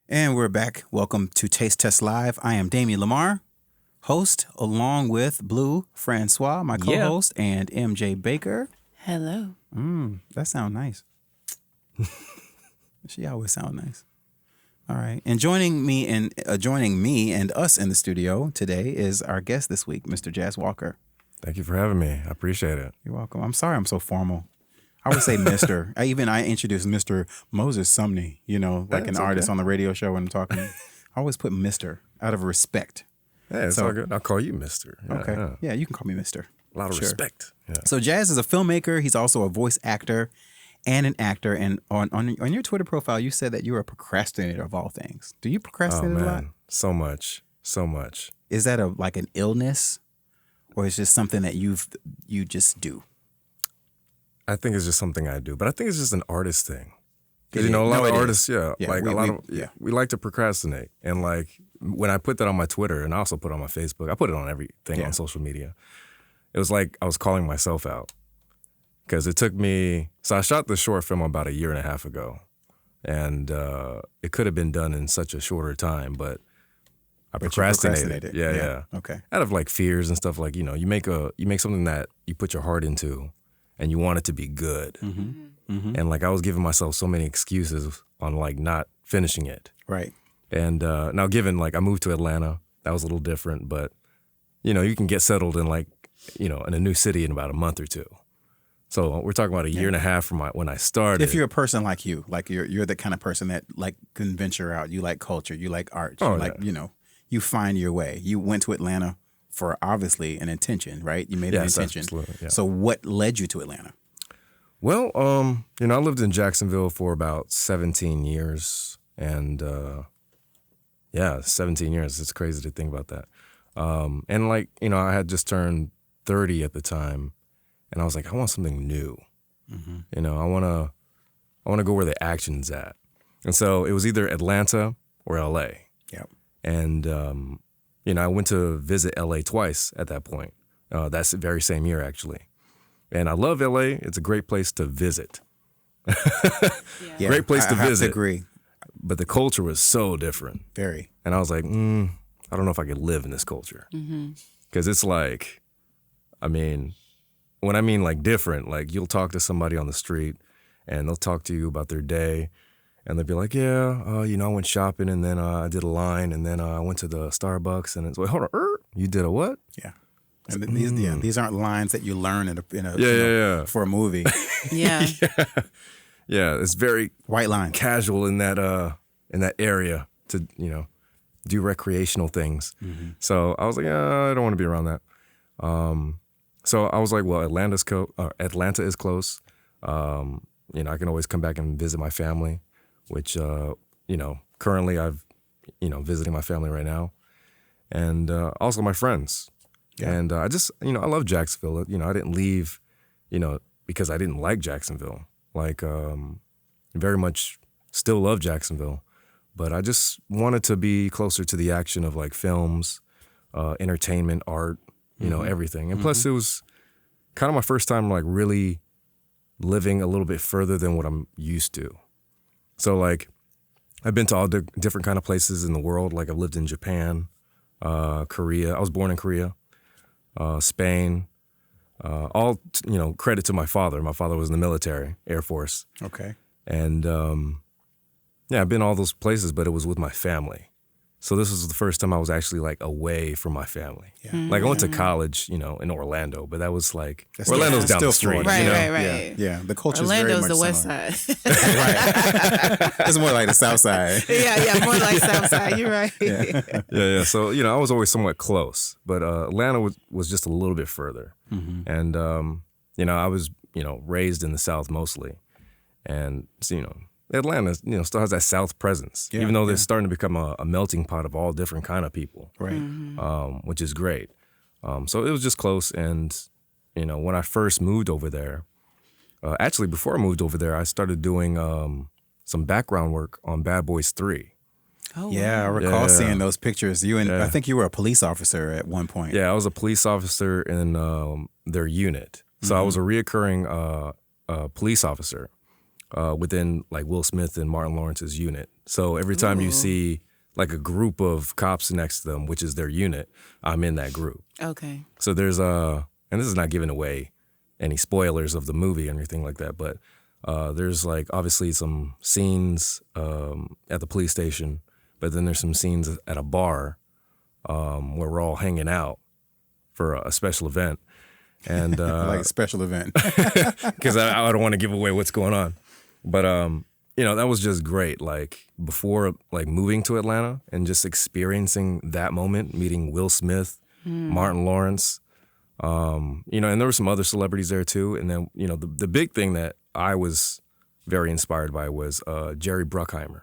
And we're back. Welcome to Taste Test Live. I am Damien Lamar, host, along with Blue Franswa, my co-host, and MJbaker. Hello. That sounds nice. She always sounds nice. All right. And joining me and us in the studio today is our guest this week, Mr. JazzWalker. Thank you for having me. I appreciate it. You're welcome. I'm sorry I'm so formal. I would say Mr. I introduced Mr. Moses Sumney, like an artist on the radio show when I'm talking. I always put Mr. out of respect. Yeah, it's all good. I'll call you Mr. Yeah, okay. Yeah, you can call me Mr. A lot of respect. Yeah. So Jazz is a filmmaker. He's also a voice actor and an actor. And on your Twitter profile, you said that you're a procrastinator of all things. Do you procrastinate a lot? So much. Is that like an illness, or is it just something that you just do? I think it's just something I do, but I think it's just an artist thing. Because, a lot of artists, we like to procrastinate. And like when I put that on my Twitter, and I also put it on my Facebook, I put it on everything on social media. It was like I was calling myself out. Because it took me, so I shot the short film about 1.5 years ago. And it could have been done in such a shorter time, but I procrastinated. Yeah. Okay. Out of like fears and stuff, like, you make something that you put your heart into and you want it to be good. And like I was giving myself so many excuses on like not finishing it. Right. And now given like I moved to Atlanta, that was a little different, but you can get settled in like, in a new city in about a month or two. So we're talking about 1.5 years from when I started. If you're a person like you, like you're the kind of person that like can venture out, you like culture, you like art, you find your way. You went to Atlanta for obviously an intention, right? You made an intention. Absolutely, yeah. So what led you to Atlanta? Well, I lived in Jacksonville for about 17 years. And 17 years. It's crazy to think about that. And like, I had just turned 30 at the time. And I was like, I want something new. I want to go where the action's at. And so it was either Atlanta or LA. Yep. And, I went to visit LA twice at that point. That's the very same year, actually. And I love LA. It's a great place to visit. Great place to visit. I have to agree. But the culture was so different. Very. And I was like, I don't know if I could live in this culture. Because it's like, when I mean like different, like you'll talk to somebody on the street and they'll talk to you about their day and they'll be like, I went shopping and then I did a line and then I went to the Starbucks and it's like, hold on, you did a what? Yeah. And these aren't lines that you learn for a movie. Yeah. Yeah, it's very white line casual in that area to, do recreational things. So I was like, I don't want to be around that. So I was like, well, Atlanta is close. I can always come back and visit my family, which, currently I've, visiting my family right now. And also my friends. Yeah. And I just, I love Jacksonville. I didn't leave, because I didn't like Jacksonville. Like, very much still love Jacksonville. But I just wanted to be closer to the action of like films, entertainment, art, everything. And plus it was kind of my first time like really living a little bit further than what I'm used to. So like I've been to all different kind of places in the world. Like I've lived in Japan, Korea. I was born in Korea, Spain, all, credit to my father. My father was in the military, Air Force. Okay. And I've been all those places, but it was with my family. So this was the first time I was actually like away from my family. Yeah. Like I went to college, in Orlando, but that was like Orlando's down the street. Right. Yeah. The culture Orlando's is very much the west similar. side. Right. It's more like the south side. Yeah, more like south side. You're right. Yeah. So, I was always somewhat close, but Atlanta was just a little bit further. And, I was, raised in the South mostly. And, Atlanta, still has that South presence, even though they're starting to become a melting pot of all different kind of people, right? Which is great. So it was just close. And, when I first moved over there, actually before I moved over there, I started doing some background work on Bad Boys 3. Oh, yeah, I recall seeing those pictures. I think you were a police officer at one point. Yeah, I was a police officer in their unit. So I was a reoccurring police officer. within like Will Smith and Martin Lawrence's unit. So every time you see like a group of cops next to them, which is their unit, I'm in that group. Okay. So there's and this is not giving away any spoilers of the movie or anything like that, but there's like obviously some scenes at the police station, but then there's some scenes at a bar where we're all hanging out for a special event. And like a special event. Because I don't want to give away what's going on. But, you know, that was just great. Like before like moving to Atlanta and just experiencing that moment, meeting Will Smith, Martin Lawrence, you know, and there were some other celebrities there too. And then, you know, the big thing that I was very inspired by was Jerry Bruckheimer,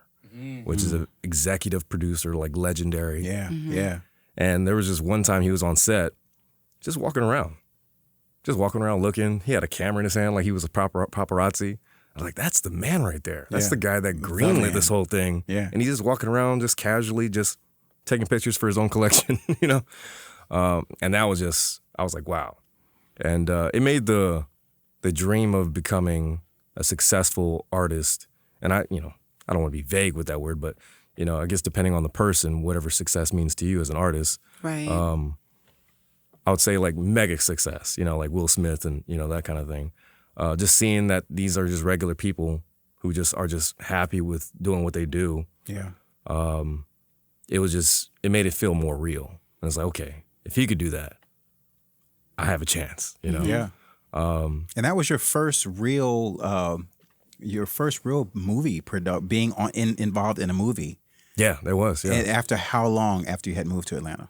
which is an executive producer, like legendary. Yeah, yeah. And there was just one time he was on set, just walking around looking. He had a camera in his hand like he was a paparazzi. I was like, that's the man right there. That's the guy that greenlit this whole thing. Yeah. And he's just walking around just casually, just taking pictures for his own collection, you know? And that was just, I was like, wow. And it made the dream of becoming a successful artist, and I don't want to be vague with that word, but, you know, I guess depending on the person, whatever success means to you as an artist. Right. I would say like mega success, you know, like Will Smith and, you know, that kind of thing. Just seeing that these are just regular people who just are just happy with doing what they do. Yeah. It made it feel more real. And it's like, okay, if he could do that, I have a chance, you know? Yeah. And that was your first real movie being involved in a movie. Yeah, there was. Yeah. And after how long after you had moved to Atlanta?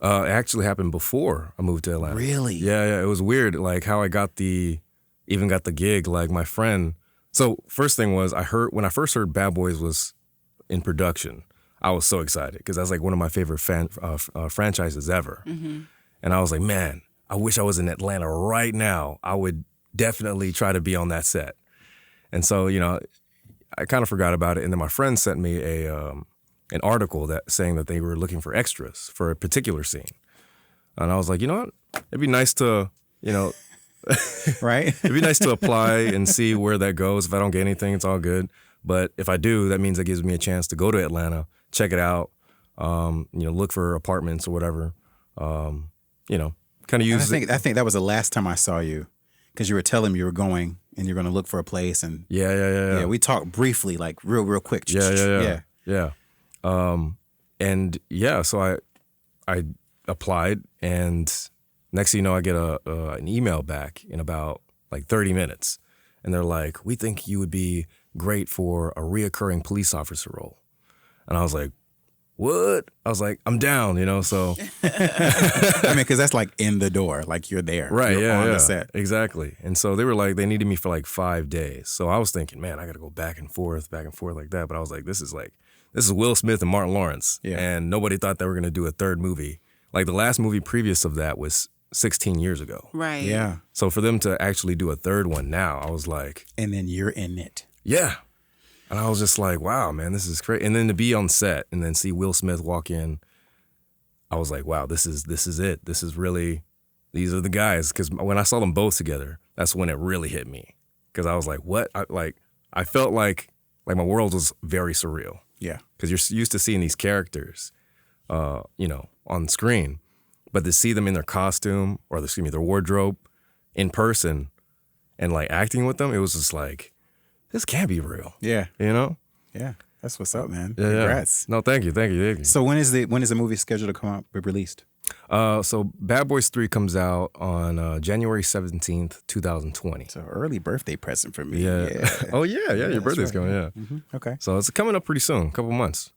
It actually happened before I moved to Atlanta. Really? Yeah. It was weird, like how I got the gig. Like my friend. So first thing was when I first heard Bad Boys was in production, I was so excited because that's like one of my favorite franchises ever. Mm-hmm. And I was like, man, I wish I was in Atlanta right now. I would definitely try to be on that set. And so, you know, I kind of forgot about it. And then my friend sent me an article saying that they were looking for extras for a particular scene. And I was like, you know what? It'd be nice to, you know, right? It'd be nice to apply and see where that goes. If I don't get anything, it's all good. But if I do, that means it gives me a chance to go to Atlanta, check it out, you know, look for apartments or whatever, you know, kind of use I think that was the last time I saw you because you were telling me you were going and you're going to look for a place. And yeah. We talked briefly, like real quick. Yeah. And yeah, so I applied, and next thing you know, I get an email back in about like 30 minutes. And they're like, we think you would be great for a reoccurring police officer role. And I was like, what? I was like, I'm down, you know, so. I mean, because that's like in the door, like you're there. Right, you're on the set. Exactly. And so they were like, they needed me for like 5 days. So I was thinking, man, I got to go back and forth like that. But I was like, this is Will Smith and Martin Lawrence. Yeah. And nobody thought they were going to do a third movie. Like the last movie previous of that was 16 years ago. Right. Yeah. So for them to actually do a third one now, I was like. And then you're in it. Yeah. And I was just like, wow, man, this is great. And then to be on set and then see Will Smith walk in, I was like, wow, this is it. This is really, these are the guys. Because when I saw them both together, that's when it really hit me. Because I was like, what? I felt like my world was very surreal. Yeah. Because you're used to seeing these characters, you know, on screen. But to see them in their costume or their wardrobe in person and like acting with them, it was just like, this can't be real. Yeah. You know? Yeah. That's what's up, man. Yeah, Congrats. No, thank you. So when is the movie scheduled to come out, be released? So Bad Boys 3 comes out on January 17th, 2020. So early birthday present for me. Yeah. Oh, yeah. Your birthday's coming, yeah. Mm-hmm. Okay. So it's coming up pretty soon, couple months,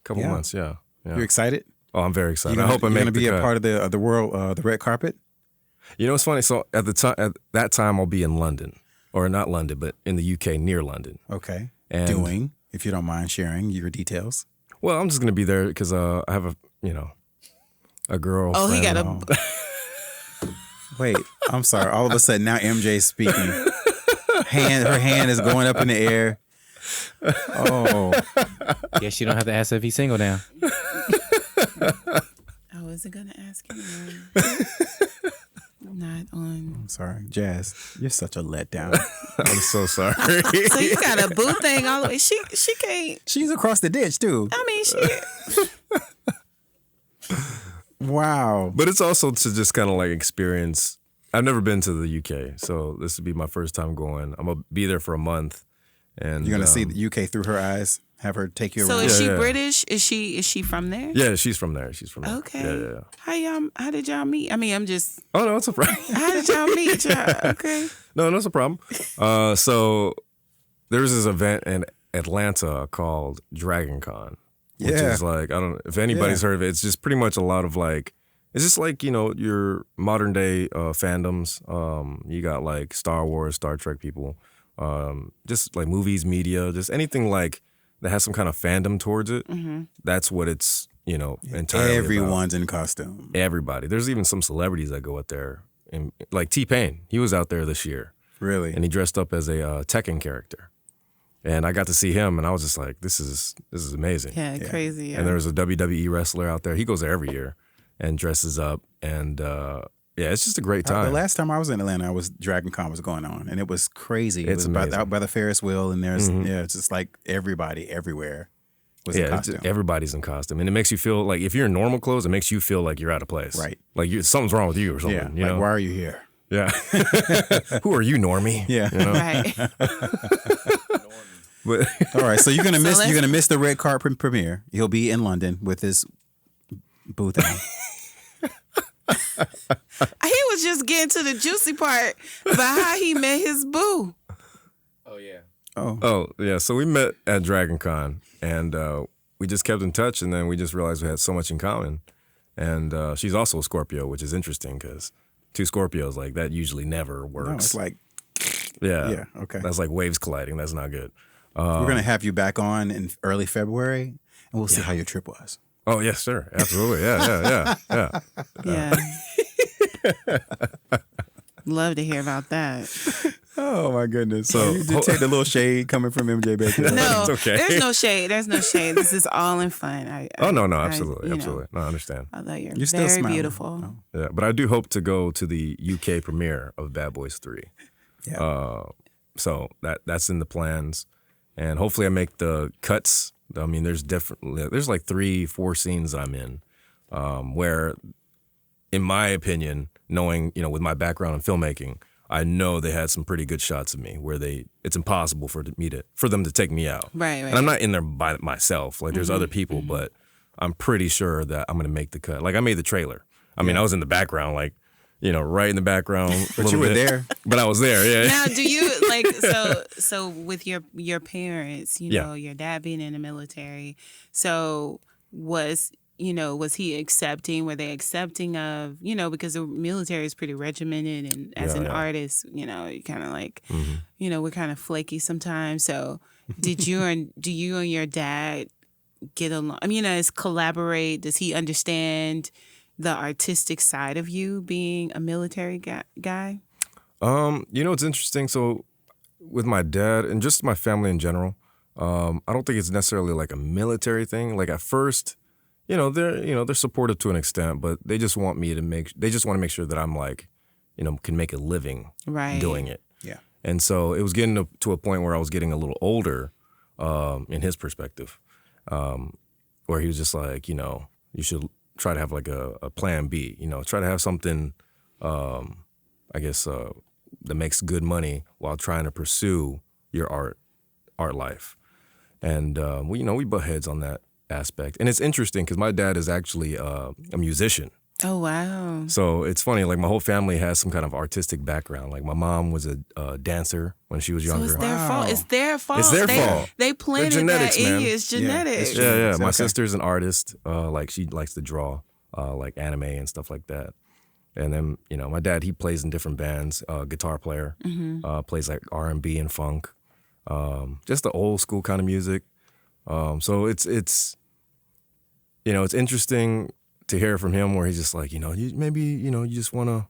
yeah. You excited? Oh, I'm very excited. I hope I make the cut. You're going to be a part of the world, the red carpet? You know, it's funny. So at that time, I'll be in London. Or not London, but in the UK, near London. Okay. And if you don't mind sharing your details. Well, I'm just going to be there because I have a girl. Oh, he got a... Wait, I'm sorry. All of a sudden, now MJ's speaking. Her hand is going up in the air. Oh. Guess you don't have to ask if he's single now. I wasn't going to ask him. Not on. I'm sorry, Jazz. You're such a letdown. I'm so sorry. So you got a boo thing all the way. She can't. She's across the ditch too. I mean, she. Wow. But it's also to just kind of like experience. I've never been to the UK, so this would be my first time going. I'm gonna be there for a month, and You're gonna see the UK through her eyes. Have her take you So around. is she Yeah. British? Is she from there? Yeah, she's from there. She's from there. Okay. Yeah. How did y'all meet? I mean, I'm just. Oh no, it's a problem. How did y'all meet? Okay. No, it's a problem. So there was this event in Atlanta called Dragon Con, which Yeah. is like, I don't know if anybody's heard of it. It's just pretty much a lot of like, it's just like, your modern day fandoms. You got like Star Wars, Star Trek people, just like movies, media, just anything like that has some kind of fandom towards it. Mm-hmm. That's what it's, entirely about. Everyone's in costume. Everybody. There's even some celebrities that go out there. And, like T-Pain, he was out there this year. Really? And he dressed up as a Tekken character. And I got to see him, and I was just like, this is amazing. Yeah, crazy. Yeah. And there was a WWE wrestler out there. He goes there every year and dresses up. And, it's just a great time. The last time I was in Atlanta, Dragon Con was going on, and it was crazy. It It's was amazing. out by the Ferris wheel, and there's it's just like everybody everywhere was in costume. Everybody's in costume. And it makes you feel like, if you're in normal clothes, it makes you feel like you're out of place. Right. Like something's wrong with you or something. Yeah. You Like, know? why are you here? Yeah. Who are you, Normie? Yeah. You know? Right. But All right. So you're gonna miss let's- you're gonna miss the red carpet premiere. He'll be in London with his booth on. He was just getting to the juicy part about how he met his boo. Oh yeah. Oh, yeah. So we met at Dragon Con, and we just kept in touch, and then we just realized we had so much in common. And she's also a Scorpio, which is interesting because two Scorpios, like, that usually never works. No, it's like yeah. okay. That's like waves colliding. That's not good. We're gonna have you back on in early February, and we'll see how your trip was. Oh, yes, sir. Absolutely. Yeah. Yeah. Love to hear about that. Oh my goodness! So- you did take the little shade coming from MJbaker. No, It's okay. there's no shade. There's no shade. This is all in fun. Oh, no, absolutely. you know, Absolutely. No, I understand. Although you're still very smiling. beautiful. No. Yeah, but I do hope to go to the UK premiere of Bad Boys 3. Yeah. So that's in the plans, and hopefully I make the cuts. I mean, there's like 3-4 scenes I'm in, where, in my opinion, knowing, with my background in filmmaking, I know they had some pretty good shots of me where it's impossible for them to take me out. Right. And I'm not in there by myself. Like, there's other people, but I'm pretty sure that I'm gonna make the cut. Like, I made the trailer. I mean, I was in the background, like, right in the background. But you were there. But I was there. Yeah. Now, do you like so with your parents? Yeah. Your dad being in the military. So was he accepting? Were they accepting of because the military is pretty regimented, and as an artist, you kind of like we're kind of flaky sometimes. So do you and your dad get along? I mean, collaborate. Does he understand the artistic side of you being a military guy? It's interesting. So with my dad and just my family in general, I don't think it's necessarily like a military thing. Like, at first, they're supportive to an extent, but they just want to make sure that I'm like, can make a living doing it. Yeah. And so it was getting to a point where I was getting a little older, in his perspective, where he was just like, you should try to have like a plan B, try to have something, I guess, that makes good money while trying to pursue your art life. And, we butt heads on that aspect. And it's interesting because my dad is actually a musician. Oh, wow. So it's funny, like, my whole family has some kind of artistic background. Like, my mom was a dancer when she was So younger. it's their fault. It's their fault. It's their fault. They planted genetics, that in man. you. It's genetics. Yeah, Yeah. My Okay. sister's an artist. Like, she likes to draw, like anime and stuff like that. And then, my dad, he plays in different bands, guitar player, plays like R&B and funk, just the old school kind of music. So it's interesting to hear from him where he's just like, you just want to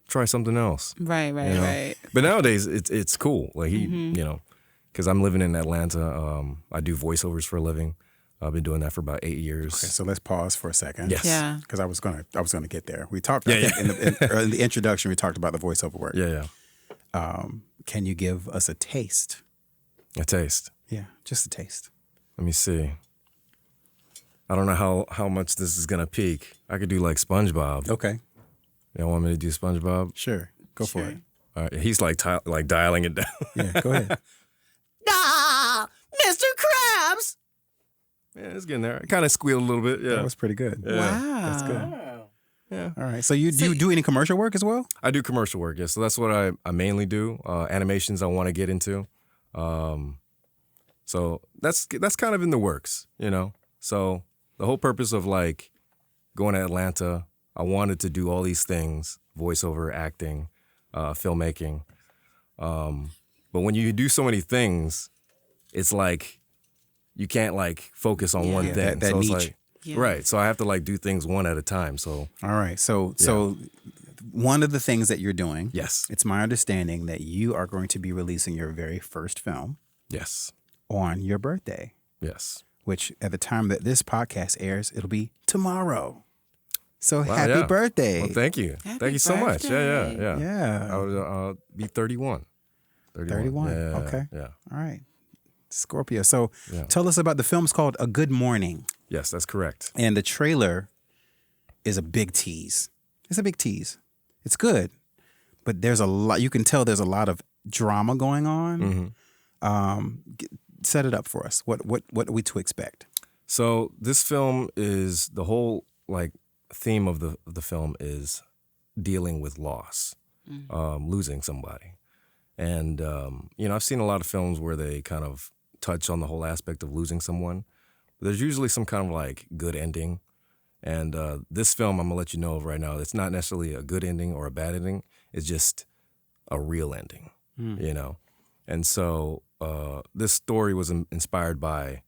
try something else. Right. Right. But nowadays it's cool. Like, he, because I'm living in Atlanta. I do voiceovers for a living. I've been doing that for about 8 years. Okay, so let's pause for a second. Yes. Yeah. Because I was gonna get there. We talked in the introduction. We talked about the voiceover work. Yeah. Can you give us a taste? A taste. Yeah, just a taste. Let me see. I don't know how much this is gonna peak. I could do like SpongeBob. Okay, Y'all want me to do SpongeBob? sure. Go for it. All right. He's like dialing it down. Yeah, go ahead. Mr. Krabs! Yeah, it's getting there. I kind of squealed a little bit. Yeah. That was pretty good. Wow. That's good. Yeah. All right. So you do any commercial work as well? I do commercial work, yeah. So that's what I mainly do. Animations I want to get into. So that's kind of in the works, you know. So the whole purpose of like going to Atlanta, I wanted to do all these things: voiceover, acting, filmmaking. But when you do so many things, it's like you can't like focus on one thing. That so it's niche. like, Yeah. right. So I have to like do things one at a time. So All right. So one of the things that you're doing, yes, it's my understanding that you are going to be releasing your very first film yes, on your birthday, yes. which at the time that this podcast airs, it'll be tomorrow. So Wow, happy yeah. birthday. Well, thank you. Happy Thank you so much. Yeah. Yeah. I would be 31. 31. Yeah, Okay. Yeah. All right. Scorpio. So Yeah. tell us about the film's called A Good Morning. Yes, that's correct. And the trailer is a big tease. It's a big tease. It's good, but there's a lot. You can tell there's a lot of drama going on. Set it up for us. What are we to expect? So this film is the whole like theme of the film is dealing with loss, losing somebody, and I've seen a lot of films where they kind of touch on the whole aspect of losing someone. But there's usually some kind of like good ending. And this film, I'm going to let you know right now, it's not necessarily a good ending or a bad ending. It's just a real ending, you know? And so this story was inspired by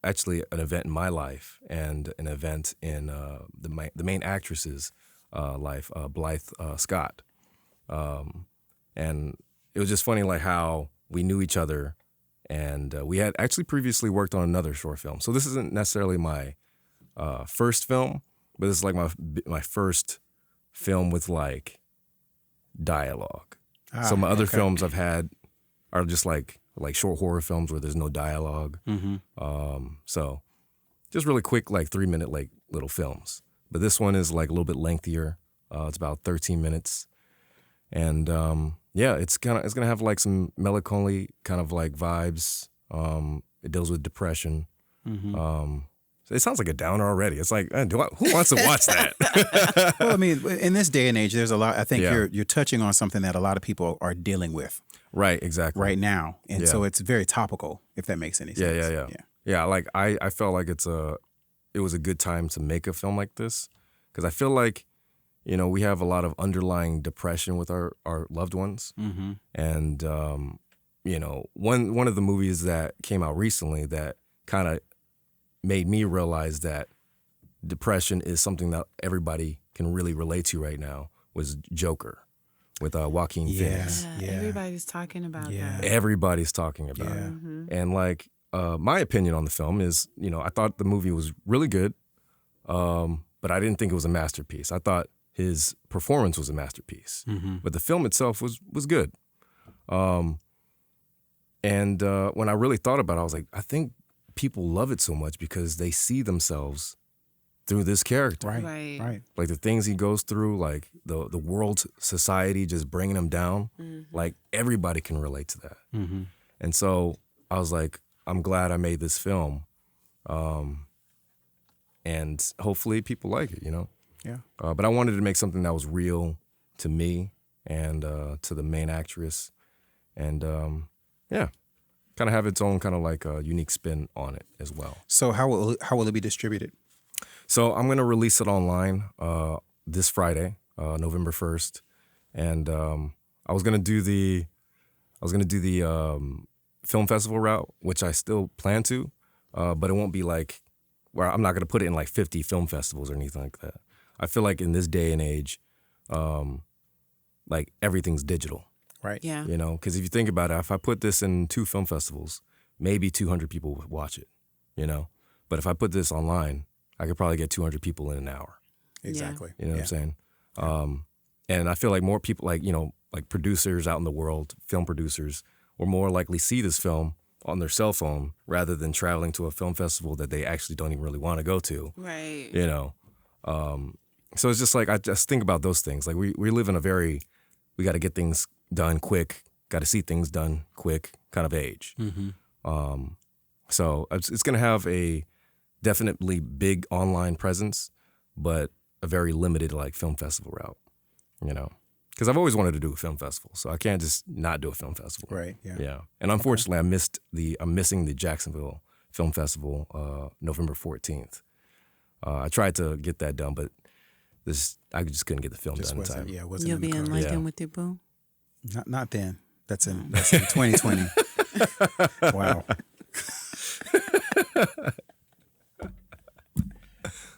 actually an event in my life and an event in the main actress's life, Blythe Scott. And it was just funny like how we knew each other, and we had actually previously worked on another short film. So this isn't necessarily my first film, but this is like my first film with like dialogue. So my other films I've had are just like short horror films where there's no dialogue. So just really quick, like 3-minute like little films. But this one is like a little bit lengthier. It's about 13 minutes, and it's gonna have like some melancholy kind of like vibes. It deals with depression. So it sounds like a downer already. It's like, who wants to watch that? Well, I mean, in this day and age, there's a lot. I think Yeah. you're touching on something that a lot of people are dealing with Right, exactly. right now, and Yeah. so it's very topical. If that makes any sense. Yeah, like I felt like it was a good time to make a film like this, because I feel like, we have a lot of underlying depression with our loved ones. And, one of the movies that came out recently that kind of made me realize that depression is something that everybody can really relate to right now was Joker with Joaquin Phoenix. Yeah. Everybody's talking about that. Everybody's talking about it. And like my opinion on the film is, I thought the movie was really good, but I didn't think it was a masterpiece. I thought his performance was a masterpiece, but the film itself was good. And when I really thought about it, I was like, I think people love it so much because they see themselves through this character. Right. Like the things he goes through, like the world, society just bringing him down. Like everybody can relate to that. And so I was like, I'm glad I made this film. And hopefully people like it, Yeah. But I wanted to make something that was real to me and to the main actress. And kind of have its own kind of like a unique spin on it as well. So how will it be distributed? So I'm going to release it online this Friday, November 1st. And I was going to do the film festival route, which I still plan to, but it won't be like where I'm not going to put it in like 50 film festivals or anything like that. I feel like in this day and age, like everything's digital. Right. Yeah. Because if you think about it, if I put this in 2 film festivals, maybe 200 people would watch it, But if I put this online, I could probably get 200 people in an hour. Exactly. You know what I'm saying? And I feel like more people, like, you know, like producers out in the world, film producers, will more likely see this film on their cell phone rather than traveling to a film festival that they actually don't even really want to go to. Right. You know? So it's just like, I just think about those things. Like we live in a very, we got to get things done quick, got to see things done quick kind of age. So it's going to have a definitely big online presence, but a very limited like film festival route, you know? Because I've always wanted to do a film festival, so I can't just not do a film festival. Right. Yeah. Yeah. And unfortunately, I'm missing the Jacksonville Film Festival, November 14th. I tried to get that done, but I just couldn't get the film done in time. Yeah, wasn't You'll in the be in cards. Lincoln with your boo? Not then. That's in 2020. Wow.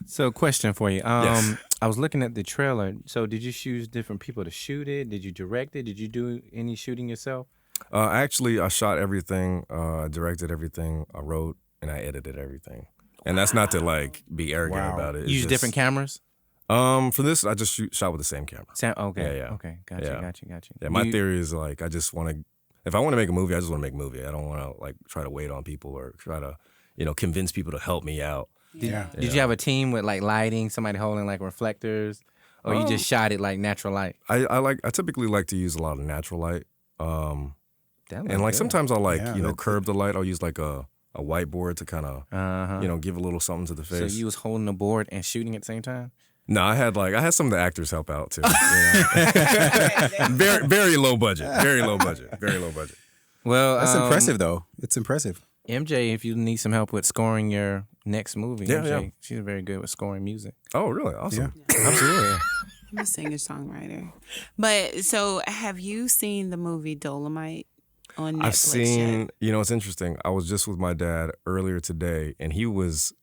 So, question for you. Yes. I was looking at the trailer. So, did you choose different people to shoot it? Did you direct it? Did you do any shooting yourself? Actually, I shot everything, directed everything, I wrote, and I edited everything. And that's not to like be arrogant Wow. about it. It's You use just, different cameras? For this, I just shot with the same camera. Okay. Yeah. Okay. Gotcha. Yeah. Gotcha. Yeah, my theory is like I just want to. If I want to make a movie, I just want to make a movie. I don't want to like try to wait on people or try to, you know, convince people to help me out. Did you have a team with like lighting, somebody holding like reflectors, or you just shot it like natural light? I typically like to use a lot of natural light. And like good. sometimes I'll like Yeah, curb the light. I'll use like a whiteboard to kind of you know, give a little something to the So face. you was holding the board and shooting at the same time? No, I had some of the actors help out too. You know? very low budget. Very low budget. Very low budget. Well, That's impressive, though. It's impressive. MJ, if you need some help with scoring your next movie, Yeah, MJ, yeah. she's very good with scoring music. Oh, really? Awesome. Absolutely. I'm a singer-songwriter. But so have you seen the movie Dolomite on Netflix I've seen, yet? you know, it's interesting. I was just with my dad earlier today, and he was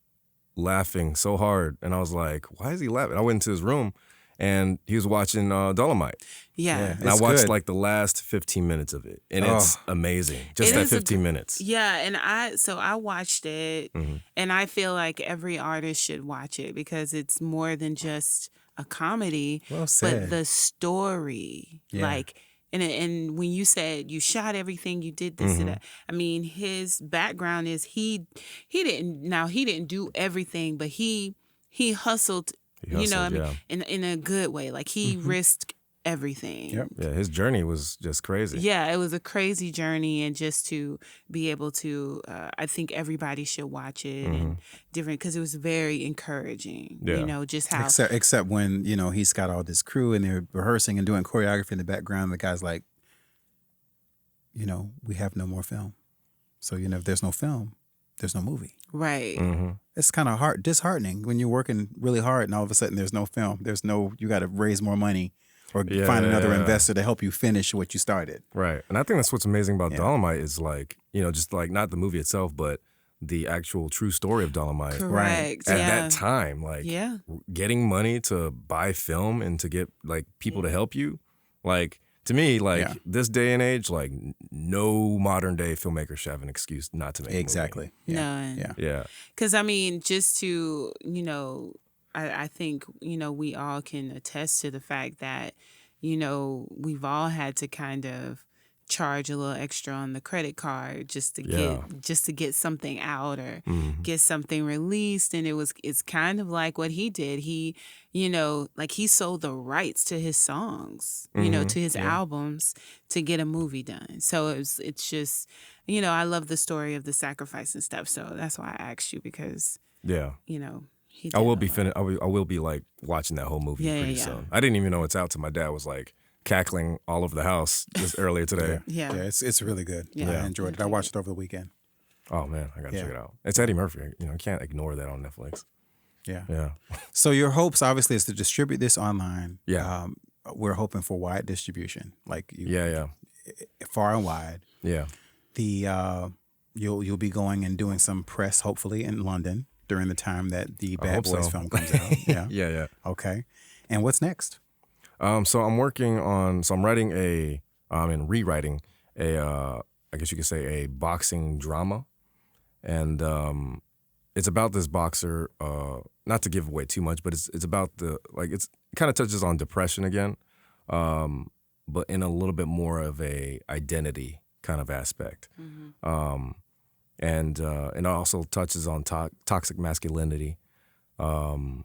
laughing so hard. And I was like, why is he laughing? I went into his room, and he was watching Dolomite. Yeah. And I It's watched good. like the last 15 minutes of it, and it's amazing. Just It that is a 15 minutes. Yeah, and I watched it, Mm-hmm. and I feel like every artist should watch it because it's more than just a comedy, Well said. but the story, Yeah. like. And when you said you shot everything, you did this Mm-hmm. and that. I mean, his background is he didn't do everything, but he hustled. You know, I hustled, mean, in a good way. Like he risked everything. Yep. Yeah, his journey was just crazy. Yeah, it was a crazy journey, and just to be able to, I think everybody should watch it and different because it was very encouraging. Yeah. You know, just how Except when, you know, he's got all this crew and they're rehearsing and doing choreography in the background. The guy's like, you know, we have no more film. So, you know, if there's no film, there's no movie. right. It's kind of disheartening when you're working really hard and all of a sudden there's no film. You got to raise more money or find another investor to help you finish what you started. Right. And I think that's what's amazing about Dolomite is like, you know, just like not the movie itself, but the actual true story of Dolomite. Correct. At Yeah. that time, like Yeah. getting money to buy film and to get like people to help you, like to me, like this day and age, like no modern day filmmaker should have an excuse not to make a movie. Exactly. Yeah. None. Yeah. Yeah. Because I mean, just to I think we all can attest to the fact that we've all had to kind of charge a little extra on the credit card just to get something out or get something released, and it's kind of like what he did. He he sold the rights to his songs, to his albums to get a movie done. So it's just I love the story of the sacrifice and stuff. So that's why I asked you, because he I will did be a lot. finished. I will be like watching that whole movie pretty soon. I didn't even know it's out till my dad was like cackling all over the house just earlier today. Yeah. It's really good. Yeah. I enjoyed it. I watched it over the weekend. Oh man, I gotta check it out. It's Eddie Murphy. I can't ignore that on Netflix. Yeah. Yeah. So your hopes obviously is to distribute this online. Yeah. We're hoping for wide distribution, like Yeah. far and wide. Yeah. You'll be going and doing some press, hopefully in London during the time that the Bad hope Boys so. film comes out. Yeah. Yeah. Okay. And what's next? So I'm working on. So I'm writing and rewriting I guess you could say a boxing drama, and it's about this boxer. Not to give away too much, but it's about it kind of touches on depression again, but in a little bit more of a identity kind of aspect, and it also touches on toxic masculinity, and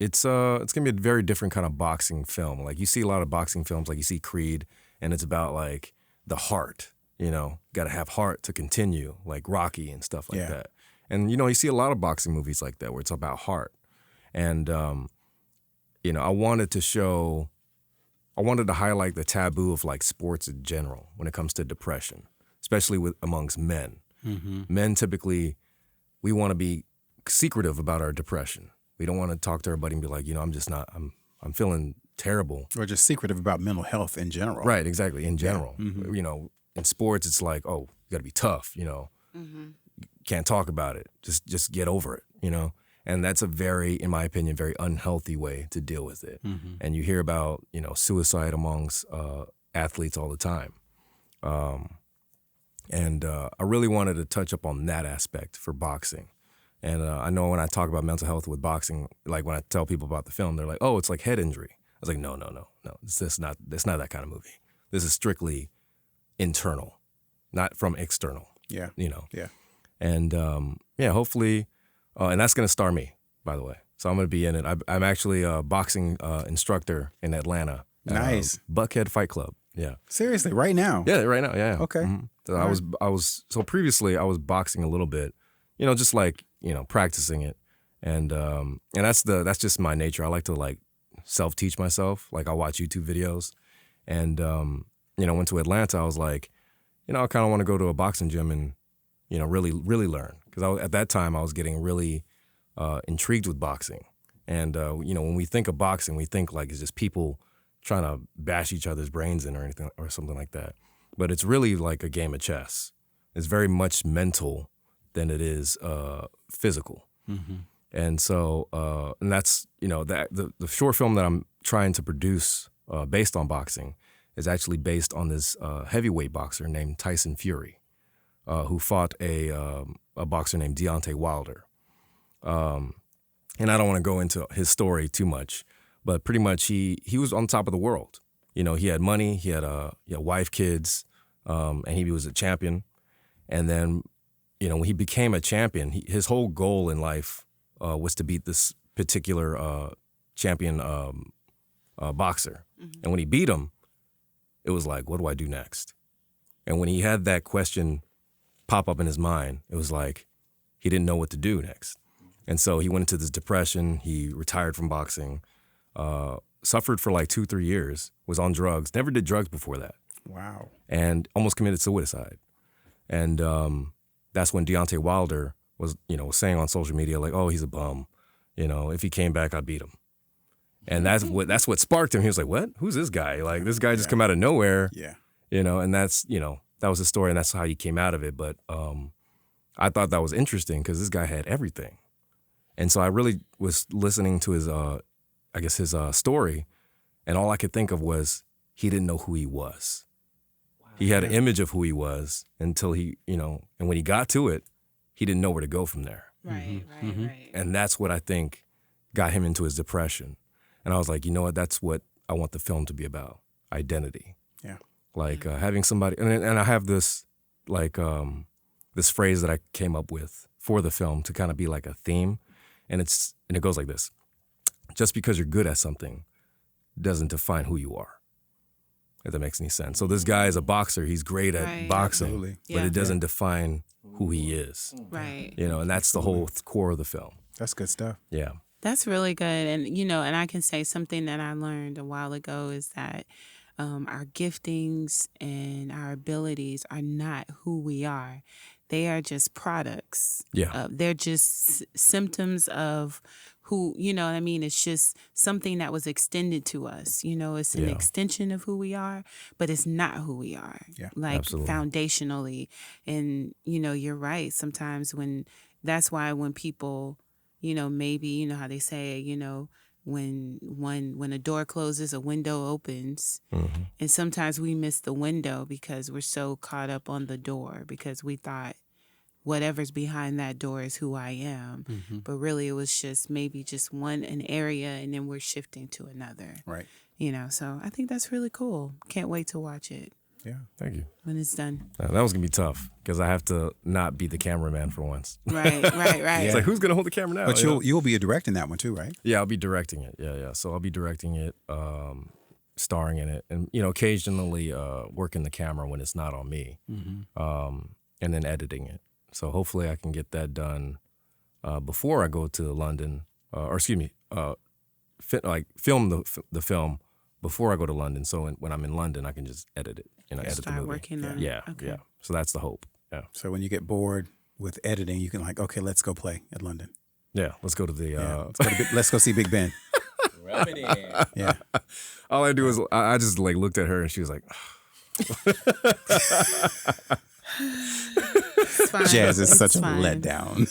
it's gonna be a very different kind of boxing film. Like you see a lot of boxing films, like you see Creed, and it's about like the heart. You know, got to have heart to continue, like Rocky and stuff like that. And, you know, you see a lot of boxing movies like that where it's about heart. And, you know, I wanted to highlight the taboo of like sports in general when it comes to depression, especially amongst men. Men typically, we want to be secretive about our depression. We don't want to talk to everybody and be like, you know, I'm feeling terrible. Or just secretive about mental health in general. Right, exactly, in general. You know, in sports, it's like, oh, you got to be tough, you know. Can't talk about it. Just get over it, you know. And that's a very, in my opinion, very unhealthy way to deal with it. And you hear about, you know, suicide amongst athletes all the time. And I really wanted to touch up on that aspect for boxing. And I know when I talk about mental health with boxing, like when I tell people about the film, they're like, oh, it's like head injury. I was like, no. It's not that kind of movie. This is strictly internal, not from external. Yeah. You know? Yeah. And hopefully, and that's going to star me, by the way. So I'm going to be in it. I'm actually a boxing instructor in Atlanta. Nice. Buckhead Fight Club. Yeah. Seriously, right now? Yeah, right now. Yeah. Okay. So previously I was boxing a little bit, you know, just like, you know, practicing it. And that's just my nature. I like to like self-teach myself. Like I watch YouTube videos. And, you know, went to Atlanta. I was like, you know, I kind of want to go to a boxing gym and, you know, really, really learn. Because at that time I was getting really intrigued with boxing. And, you know, when we think of boxing, we think like it's just people trying to bash each other's brains in or anything or something like that. But it's really like a game of chess. It's very much mental than it is physical. And so, and that's, you know, that the short film that I'm trying to produce based on boxing is actually based on this heavyweight boxer named Tyson Fury, who fought a boxer named Deontay Wilder. And I don't want to go into his story too much, but pretty much he was on top of the world. You know, he had money, he had a wife, kids, and he was a champion. And then, you know, when he became a champion, his whole goal in life was to beat this particular champion boxer. And when he beat him, it was like, what do I do next? And when he had that question pop up in his mind, it was like he didn't know what to do next. And so he went into this depression. He retired from boxing, suffered for like 2-3 years, was on drugs, never did drugs before that. Wow. And almost committed suicide. And that's when Deontay Wilder was saying on social media, like, oh, he's a bum. You know, if he came back, I'd beat him. And that's what sparked him. He was like, what? Who's this guy? Like, this guy just come out of nowhere. Yeah. You know, and that's, you know, that was the story, and that's how he came out of it. But I thought that was interesting because this guy had everything. And so I really was listening to his story, and all I could think of was he didn't know who he was. Wow. He had an image of who he was until he, you know, and when he got to it, he didn't know where to go from there. Right. And that's what I think got him into his depression. And I was like, you know what? That's what I want the film to be about: identity. Yeah. Like having somebody, and I have this like this phrase that I came up with for the film to kind of be like a theme, and it goes like this: just because you're good at something doesn't define who you are. If that makes any sense. So this guy is a boxer; he's great at boxing, absolutely. But it doesn't define who he is. Right. You know, and that's the whole core of the film. That's good stuff. Yeah. That's really good. And, you know, and I can say something that I learned a while ago is that our giftings and our abilities are not who we are. They are just products. Yeah. They're just symptoms of who, you know what I mean? It's just something that was extended to us. You know, it's an extension of who we are, but it's not who we are. Yeah, like absolutely. Foundationally. And, you know, you're right. Sometimes that's why when people, you know, maybe, you know how they say, you know, when a door closes, a window opens. Mm-hmm. And sometimes we miss the window because we're so caught up on the door because we thought, whatever's behind that door is who I am. But really, it was just maybe just an area, and then we're shifting to another. Right. You know, so I think that's really cool. Can't wait to watch it. Yeah. Thank you. When it's done. That was going to be tough because I have to not be the cameraman for once. Right. It's like, who's going to hold the camera now? But you'll be directing that one too, right? Yeah, I'll be directing it. Yeah. So I'll be directing it, starring in it, and, occasionally working the camera when it's not on me, and then editing it. So hopefully I can get that done before I go to London, film the film before I go to London. So when I'm in London, I can just edit it. Edit the movie. Working on it. Yeah. So that's the hope. Yeah. So when you get bored with editing, you can okay, let's go play at London. Yeah. Let's go to the. Let's go see Big Ben. Rub it in. Yeah. All I do is I just looked at her and she was like. It's fine. Jazz is such a fine. letdown.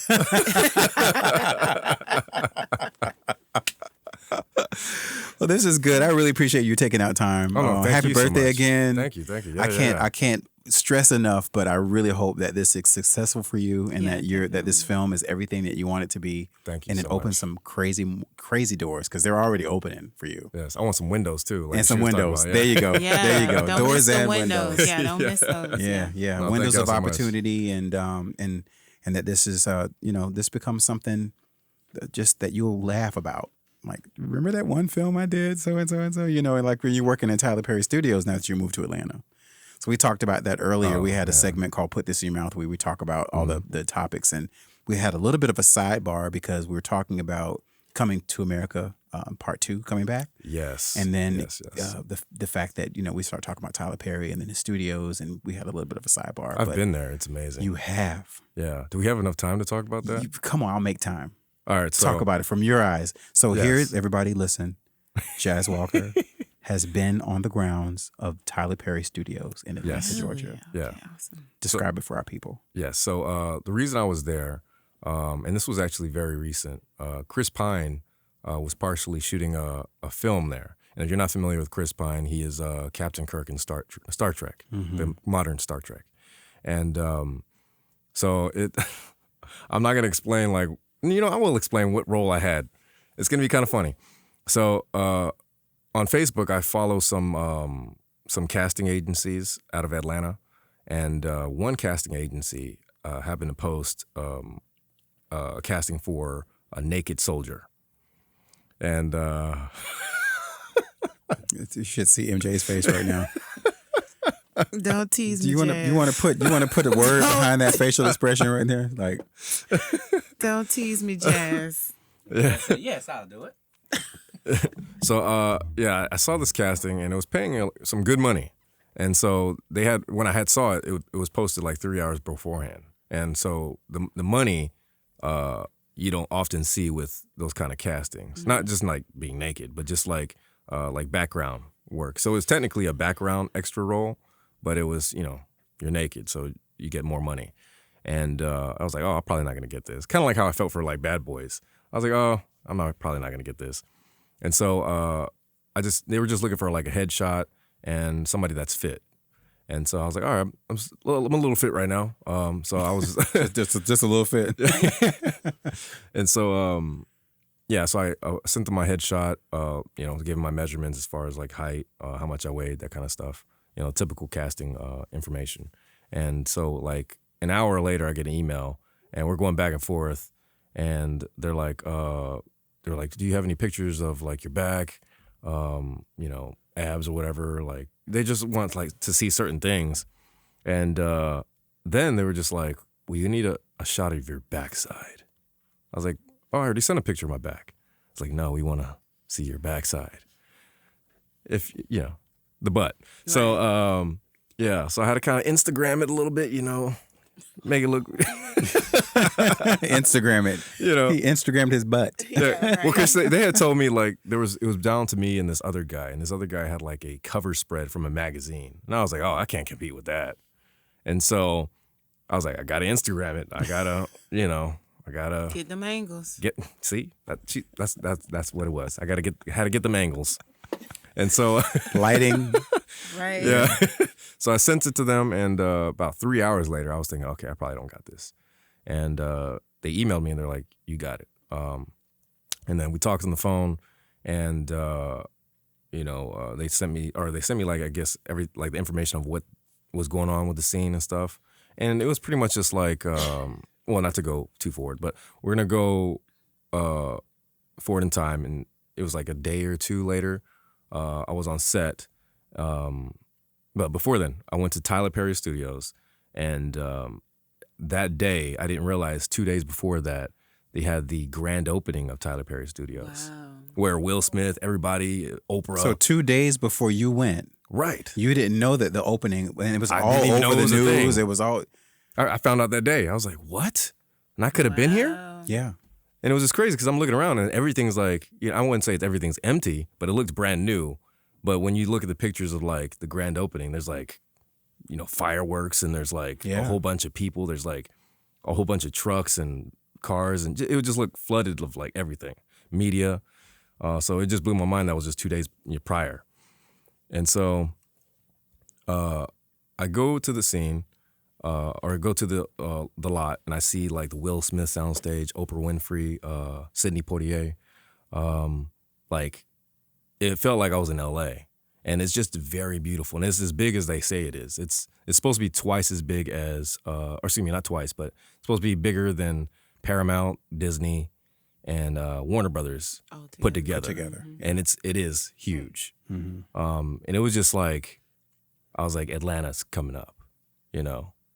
Well, this is good. I really appreciate you taking out time. Oh, no, thank happy you so birthday much. again. Thank you. Yeah, I can't stress enough, but I really hope that this is successful for you and that this film is everything that you want it to be. Thank you. And so it opens much. some crazy doors because they're already opening for you. Yes, I want some windows too. And some she was talking windows. about, There you go. Yeah. There you go. Don't Doors miss the and windows. Yeah, don't miss those. Yeah. No, Windows thank of y'all so much. opportunity and that this is this becomes something just that you'll laugh about. Like, remember that one film I did, so and so and so, and like when you're working in Tyler Perry Studios now that you moved to Atlanta. So we talked about that earlier. We had a segment called Put This in Your Mouth where we talk about all the topics, and we had a little bit of a sidebar because we were talking about Coming to America Part 2 coming back. Yes. And then yes. the fact that, we started talking about Tyler Perry and then his studios, and we had a little bit of a sidebar. I've but been there. It's amazing. You have. Yeah. Do we have enough time to talk about that? Come on, I'll make time. All right. So Talk about it from your eyes. So Yes. here's, everybody listen. Jazz Walker has been on the grounds of Tyler Perry Studios in Atlanta, Yes. Georgia. Yeah. Okay, awesome. Describe it for our people. Yes. So the reason I was there, and this was actually very recent, Chris Pine was partially shooting a film there. And if you're not familiar with Chris Pine, he is Captain Kirk in Star Trek, the modern Star Trek. And so I'm not going to explain I will explain what role I had. It's going to be kind of funny. So on Facebook, I follow some casting agencies out of Atlanta, and one casting agency happened to post a casting for a naked soldier, and You should see MJ's face right now. Don't tease Do me. you want to put a word behind that facial expression right there? Like, Don't tease me, Jazz. Yes, I'll do it. so I saw this casting, and it was paying some good money. And so when I saw it, it was posted like 3 hours beforehand. And so the money you don't often see with those kind of castings. Not just like being naked, but just like background work. So it's technically a background extra role, but it was, you're naked, so you get more money. And I was like, oh, I'm probably not going to get this. Kind of like how I felt for like Bad Boys. I was like, oh, probably not going to get this. And so they were just looking for like a headshot and somebody that's fit. And so I was like, all right, I'm a little fit right now. So I was just a little fit. And so, so I sent them my headshot, gave them my measurements as far as like height, how much I weighed, that kind of stuff, typical casting information. And so like an hour later, I get an email, and we're going back and forth, and they're like, do you have any pictures of like your back, abs or whatever? Like they just want like to see certain things. And then they were just like, well, you need a shot of your backside. I was like, oh, I already sent a picture of my back. It's like, no, we want to see your backside. If, the butt. Right. So, so I had to kind of Instagram it a little bit, make it look. Instagram it. He Instagrammed his butt. Yeah. Right. Well, because they had told me like it was down to me and this other guy. And this other guy had like a cover spread from a magazine. And I was like, oh, I can't compete with that. And so I was like, I got to Instagram it. I got to, I gotta get them angles. That's what it was. Had to get them angles, and so lighting, right? Yeah. So I sent it to them, and about 3 hours later, I was thinking, okay, I probably don't got this, and they emailed me and they're like, "You got it." And then we talked on the phone, and they sent me like, I guess, the information of what was going on with the scene and stuff. And it was pretty much just like, well, not to go too forward, but we're gonna go forward in time, and it was like a day or two later. I was on set, but before then, I went to Tyler Perry Studios, and that day, I didn't realize 2 days before that, they had the grand opening of Tyler Perry Studios, where Will Smith, everybody, Oprah. So 2 days before you went, right? You didn't know that the opening, and it was all didn't over the news. a It was all. I found out that day. I was like, "What?" And I could have been here. Yeah. And it was just crazy because I'm looking around and everything's like, I wouldn't say everything's empty, but it looked brand new. But when you look at the pictures of like the grand opening, there's like, fireworks, and there's like a whole bunch of people. There's like a whole bunch of trucks and cars, and it would just look flooded of like everything, media. So it just blew my mind. That was just 2 days prior. And so I go to the scene, or I go to the lot, and I see like the Will Smith soundstage, Oprah Winfrey, Sidney Poitier. Like, it felt like I was in LA, and it's just very beautiful, and it's as big as they say it is. It's supposed to be twice as big as, or excuse me, not twice, but it's supposed to be bigger than Paramount, Disney, and Warner Brothers put together. Mm-hmm. And it is huge. Mm-hmm. And it was just like, I was like, Atlanta's coming up,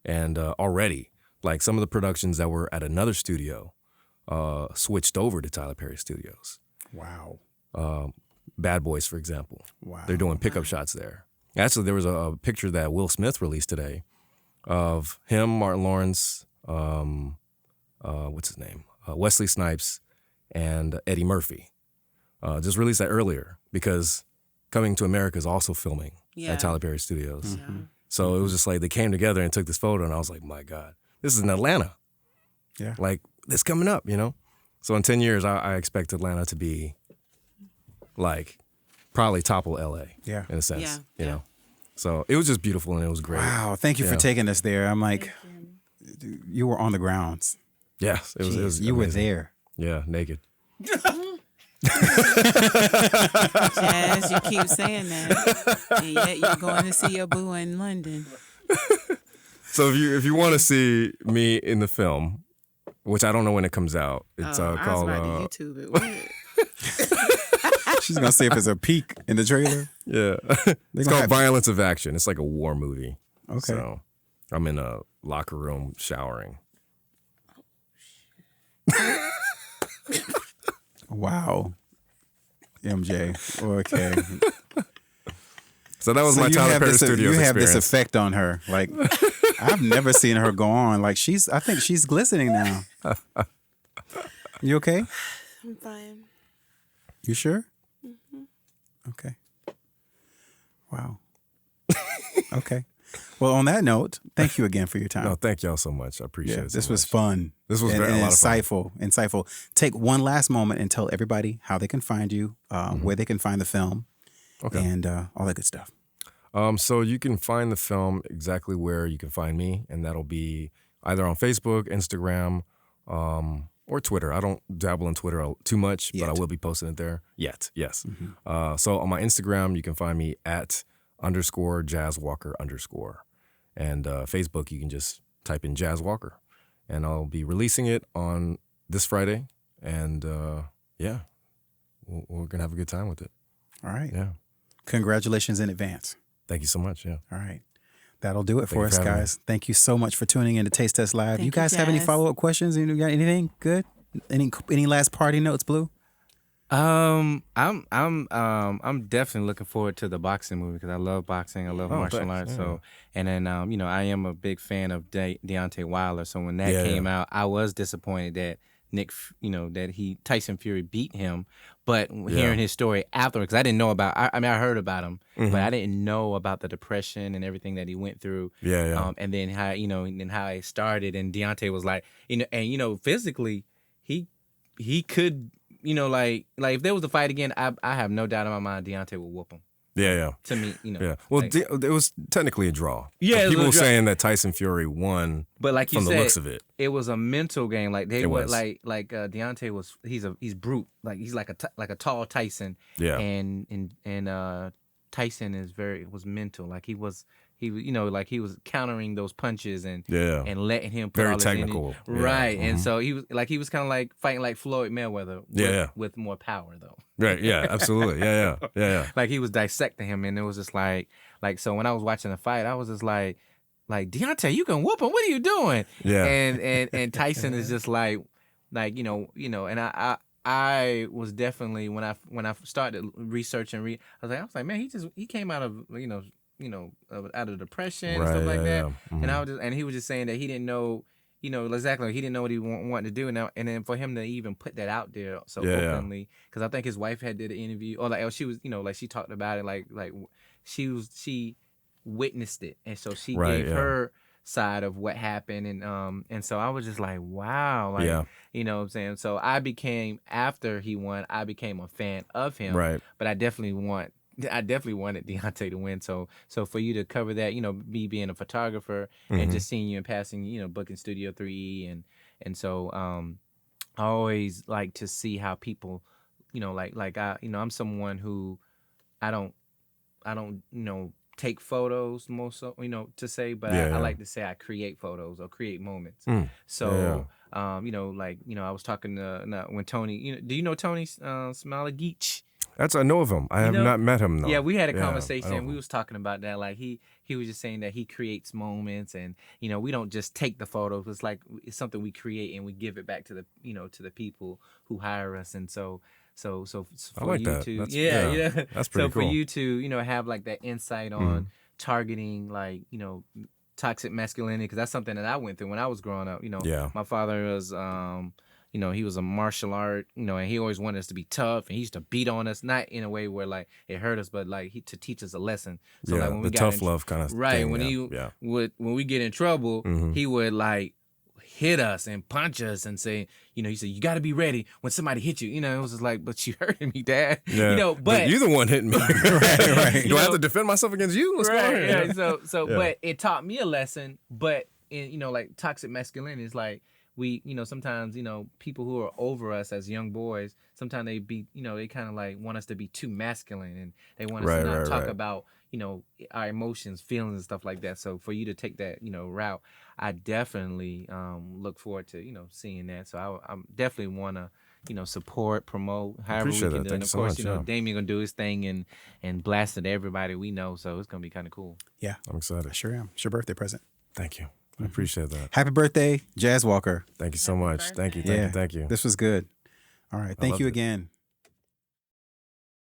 and already, like, some of the productions that were at another studio switched over to Tyler Perry Studios. Wow. Bad Boys, for example. Wow. They're doing pickup shots there. Actually, there was a picture that Will Smith released today of him, Martin Lawrence, what's his name? Wesley Snipes, and Eddie Murphy. Just released that earlier because Coming to America is also filming at Tyler Perry Studios. Mm-hmm. So it was just like they came together and took this photo, and I was like, my God, this is in Atlanta. Yeah. Like, this coming up, So in 10 years, I expect Atlanta to be like probably topple LA. Yeah. In a sense, you know. So it was just beautiful and it was great. Wow. Thank you for taking us there. I'm like, you were on the grounds. Yes. It was you amazing. were there. Yeah. Naked. Jazz, you keep saying that, and yet you're going to see your boo in London. So if you want to see me in the film, which I don't know when it comes out, it's called. I was about to YouTube it. She's gonna see if it's a peek in the trailer. Yeah, it's called Violence of Action. It's like a war movie. Okay. So I'm in a locker room showering. Wow. MJ. Okay. So that was my Tyler Perry Studios experience. You have this effect on her. Like, I've never seen her go on. Like, I think she's glistening now. You okay? I'm fine. You sure? Mm-hmm. Okay. Wow. Okay. Well, on that note, thank you again for your time. No, thank y'all so much. I appreciate it. This was fun. This was very insightful. Insightful. Take one last moment and tell everybody how they can find you, where they can find the film, and all that good stuff. So you can find the film exactly where you can find me, and that'll be either on Facebook, Instagram, or Twitter. I don't dabble in Twitter too much, but I will be posting it there. Yes. Mm-hmm. So on my Instagram, you can find me at _JazzWalker_. And Facebook, you can just type in JazzWalker. And I'll be releasing it on this Friday. And we're going to have a good time with it. All right. Yeah. Congratulations in advance. Thank you so much. Yeah. All right. That'll do it for us, guys. Thank you so much for tuning in to Taste Test Live. You guys have any follow-up questions? You got anything good? Any last party notes, Blue? I'm definitely looking forward to the boxing movie because I love boxing. I love martial arts. Yeah. So, and then I am a big fan of Deontay Wilder. So when that came out, I was disappointed that Tyson Fury beat him. But hearing his story afterwards, because I didn't know about. I heard about him, but I didn't know about the depression and everything that he went through. And then how how it started, and Deontay was like, physically, he could. Like if there was a fight again, I have no doubt in my mind Deontay would whoop him. Yeah. To me, you know. Yeah. Well, like, it was technically a draw. Yeah, People it were was a draw. saying that Tyson Fury won, but like you from said, the looks of it. It was a mental game. Like they were was. like Deontay was. He's brute. Like he's like a tall Tyson. Yeah. And Tyson was mental. Like he was countering those punches and letting him put very all his technical. energy. Right. And so he was kind of like fighting like Floyd Mayweather. With more power though. Right. Yeah. Absolutely. Yeah. Like he was dissecting him, and it was just like so when I was watching the fight, I was just like Deontay, you can whoop him. What are you doing? Yeah. And Tyson is just like and I was definitely when I started researching, I was like, man, he came out of out of depression and stuff like that. Mm-hmm. And he was just saying that he didn't know, exactly, he didn't know what he wanted to do now. And then for him to even put that out there so openly, because I think his wife had did an interview, or she was, like she talked about it, like she witnessed it, and so she gave her side of what happened, and so I was just like, wow, you know what I'm saying. So after he won, I became a fan of him, right? But I definitely wanted Deontay to win. So for you to cover that, me being a photographer and just seeing you in passing, booking Studio 3E, and so I always like to see how people, I'm someone who I don't take photos most so, to say, but I like to say I create photos or create moments. So I was talking to when Tony, do you know Tony Smalageach? I know of him. I have not met him though. Yeah, we had a conversation and we was talking about that. Like he was just saying that he creates moments, and we don't just take the photos. It's like it's something we create and we give it back to the to the people who hire us. And so for I like you that. to that's pretty cool. For you to have like that insight on targeting toxic masculinity, because that's something that I went through when I was growing up. My father was he was a martial art, and he always wanted us to be tough, and he used to beat on us, not in a way where like it hurt us, but like to teach us a lesson. So like when we got tough love kind of right thing, when we get in trouble, he would like hit us and punch us and say, he said, you got to be ready when somebody hit you. It was just like, but you hurting me, Dad. Yeah. But you're the one hitting me. right. Do I have to defend myself against you? What's going on here? So but it taught me a lesson. But in like toxic masculinity is like, we, sometimes, people who are over us as young boys, sometimes they be, they kind of like want us to be too masculine, and they want us to not talk about, our emotions, feelings, and stuff like that. So for you to take that, route, I definitely look forward to, seeing that. So I definitely want to, support, promote, however we can do it. And of course, Damien gonna do his thing and blast it to everybody we know. So it's gonna be kind of cool. Yeah, I'm excited. I sure am. It's your birthday present. Thank you. I appreciate that. Happy birthday, Jazz Walker. Thank you so much. Thank you. This was good. All right. Thank you again.